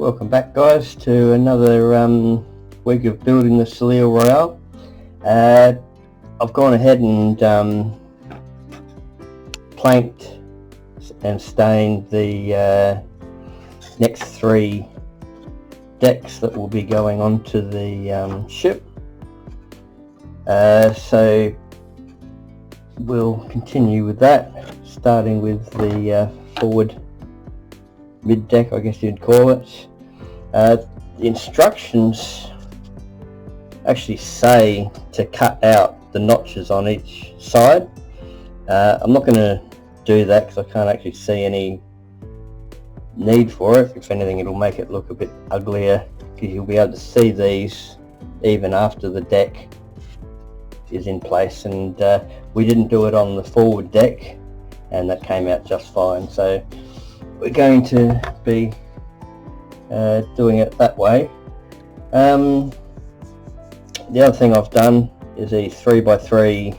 Welcome back, guys, to another week of building the Soleil Royale. I've gone ahead and planked and stained the next 3 decks that will be going onto the ship. So we'll continue with that, starting with the forward mid deck, I guess you'd call it. The instructions actually say to cut out the notches on each side. I'm not going to do that because I can't actually see any need for it. If anything, it'll make it look a bit uglier because you'll be able to see these even after the deck is in place, and we didn't do it on the forward deck and that came out just fine, so we're going to be doing it that way. The other thing I've done is these 3x3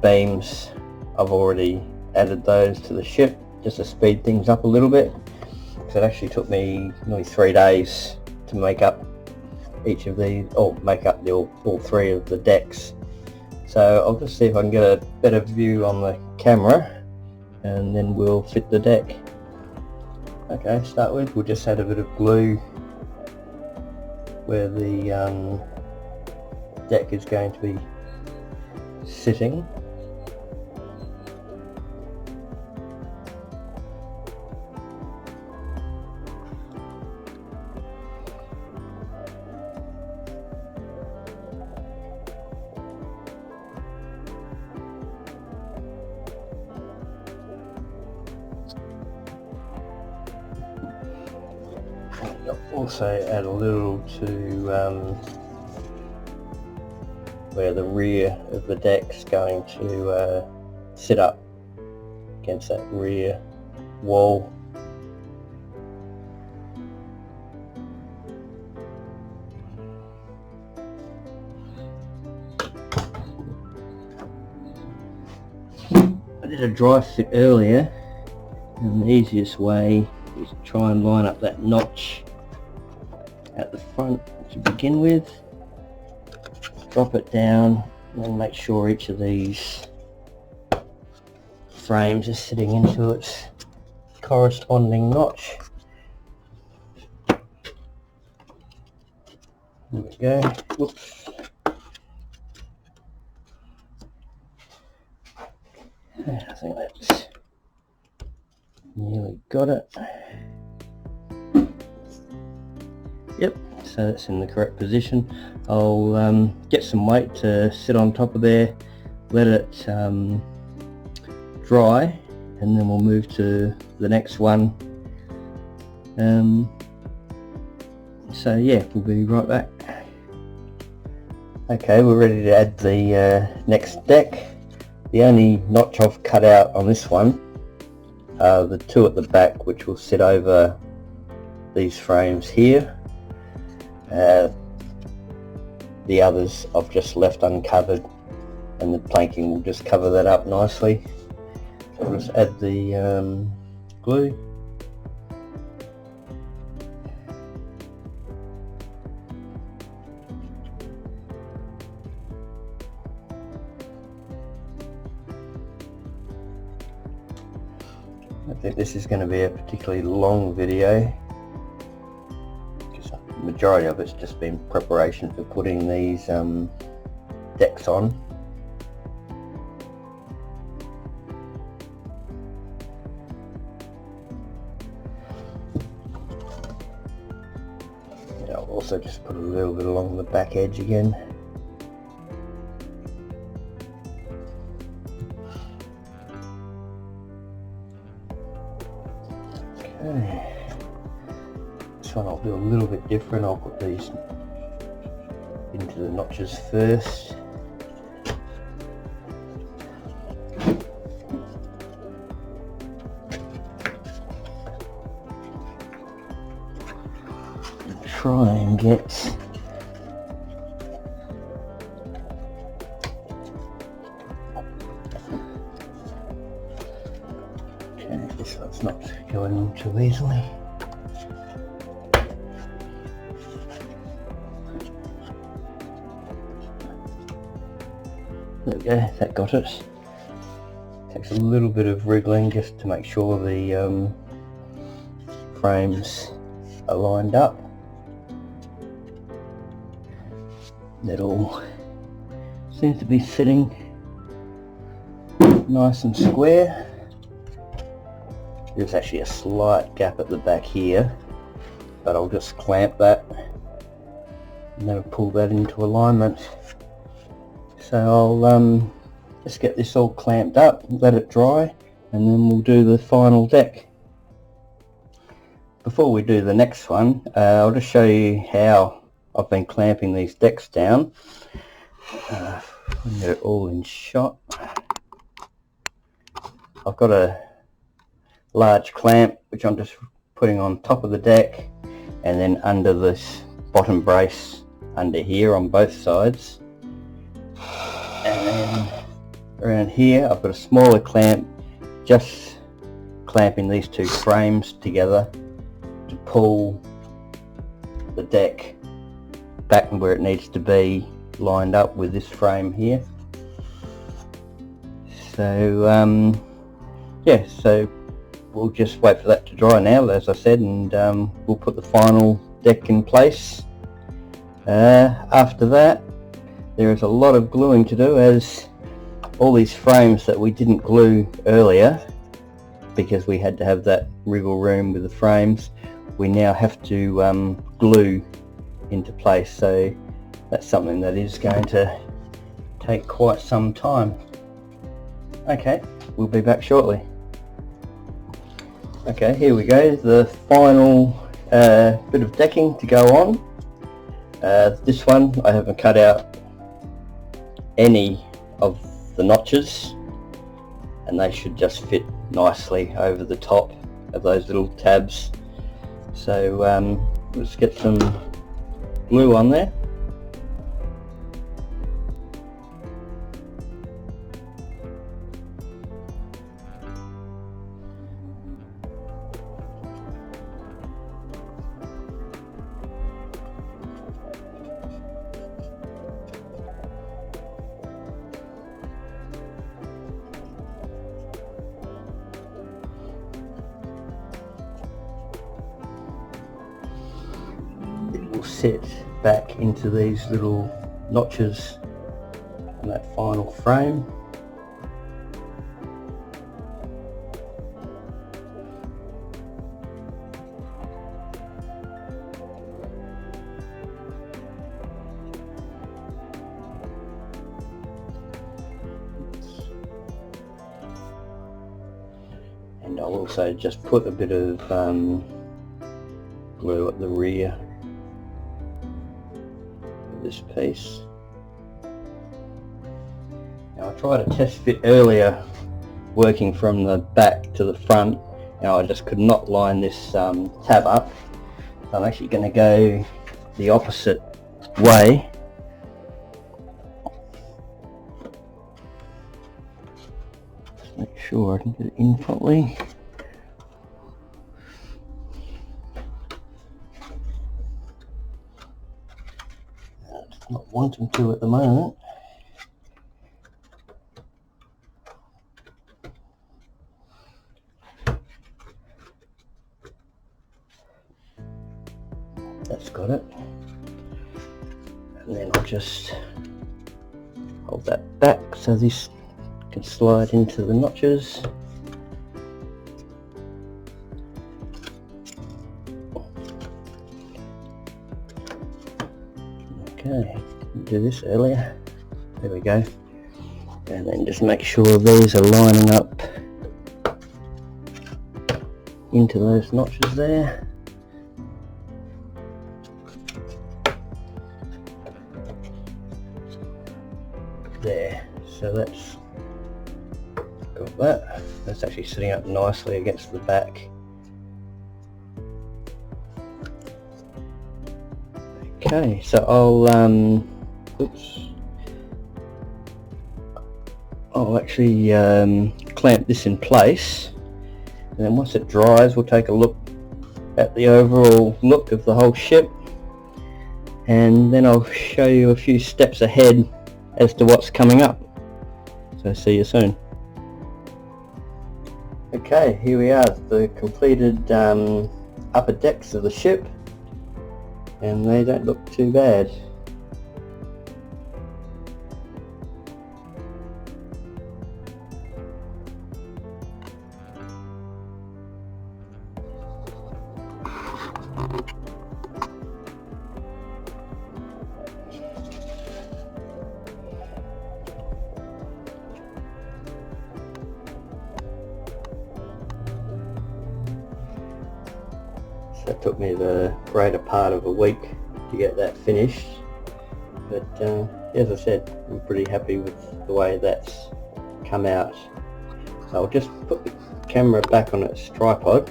beams. I've already added those to the ship just to speed things up a little bit, because it actually took me nearly 3 days to make up each of these, or make up all 3 of the decks. So I'll just see if I can get a better view on the camera and then we'll fit the deck. Okay, to start with, we'll just add a bit of glue where the deck is going to be sitting. Also add a little to where the rear of the deck's going to sit up against that rear wall. I did a dry fit earlier, and the easiest way is to try and line up that notch at the front to begin with, drop it down, and then make sure each of these frames is sitting into its corresponding notch. There we go. Whoops. I think that's nearly got it. Yep, so that's in the correct position. I'll get some weight to sit on top of there, let it dry, and then we'll move to the next one. So yeah, we'll be right back. Okay, we're ready to add the next deck. The only notch I've cut out on this one are the 2 at the back, which will sit over these frames here. The others I've just left uncovered, and the planking will just cover that up nicely. So I'll just add the glue. I think this is going to be a particularly long video. The majority of it's just been preparation for putting these decks on. Yeah, I'll also just put a little bit along the back edge again. Okay. This one I'll do a little bit different. I'll put these into the notches first. Try and get this one's not going too easily. There we go, that got it. Takes a little bit of wriggling just to make sure the frames are lined up. That all seems to be sitting nice and square. There's actually a slight gap at the back here, but I'll just clamp that and then pull that into alignment. So I'll just get this all clamped up, let it dry, and then we'll do the final deck. Before we do the next one, I'll just show you how I've been clamping these decks down. Get it all in shot. I've got a large clamp which I'm just putting on top of the deck, and then under this bottom brace under here on both sides, and then around here I've got a smaller clamp just clamping these two frames together to pull the deck back where it needs to be, lined up with this frame here. So yeah, so we'll just wait for that to dry now, as I said, and we'll put the final deck in place. After that, there is a lot of gluing to do, as all these frames that we didn't glue earlier because we had to have that wriggle room with the frames, we now have to glue into place. So that's something that is going to take quite some time. Okay, we'll be back shortly. Okay, here we go, the final bit of decking to go on. This one I haven't cut out any of the notches, and they should just fit nicely over the top of those little tabs. So let's get some glue on there. Will sit back into these little notches on that final frame. And I'll also just put a bit of glue at the rear this piece. Now I tried a test fit earlier working from the back to the front. Now I just could not line this tab up, so I'm actually going to go the opposite way. Just make sure I can get it in properly. Not wanting to at the moment. That's got it. And then I'll just hold that back so this can slide into the notches. Okay, didn't do this earlier. There we go. And then just make sure these are lining up into those notches there. There, so that's got that. That's actually sitting up nicely against the back. Okay, so I'll actually clamp this in place, and then once it dries we'll take a look at the overall look of the whole ship, and then I'll show you a few steps ahead as to what's coming up. So see you soon. Okay, here we are, the completed upper decks of the ship, and they don't look too bad. So it took me the greater part of a week to get that finished, but as I said, I'm pretty happy with the way that's come out. So I'll just put the camera back on its tripod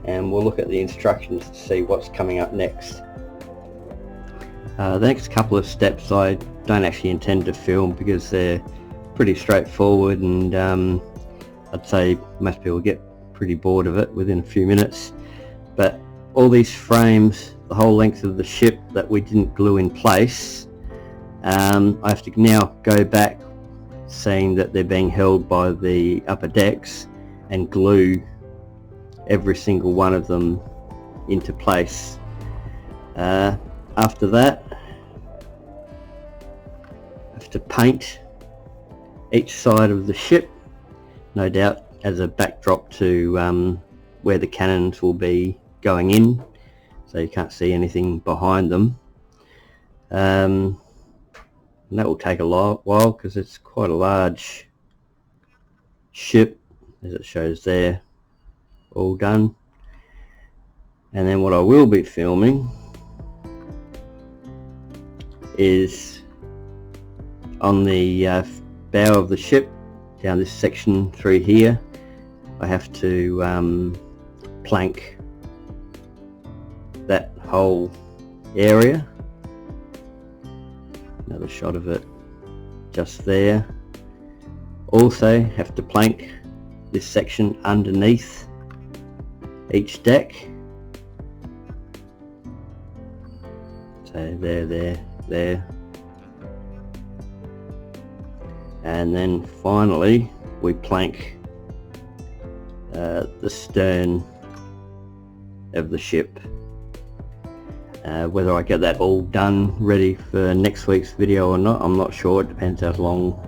and we'll look at the instructions to see what's coming up next. The next couple of steps I don't actually intend to film because they're pretty straightforward, and I'd say most people get pretty bored of it within a few minutes. But all these frames, the whole length of the ship that we didn't glue in place, I have to now go back, seeing that they're being held by the upper decks, and glue every single one of them into place. After that, I have to paint each side of the ship, no doubt as a backdrop to where the cannons will be going in, so you can't see anything behind them. And that will take a while because it's quite a large ship, as it shows there, all done. And then what I will be filming is on the bow of the ship, down this section through here. I have to plank that whole area. Another shot of it just there. Also have to plank this section underneath each deck. So there. And then finally we plank the stern of the ship. Whether I get that all done ready for next week's video or not, I'm not sure. It depends how long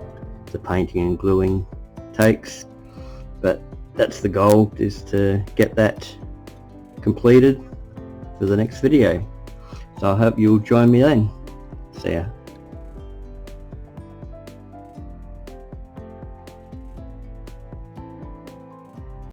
the painting and gluing takes, but that's the goal, is to get that completed for the next video. So I hope you'll join me then. See ya.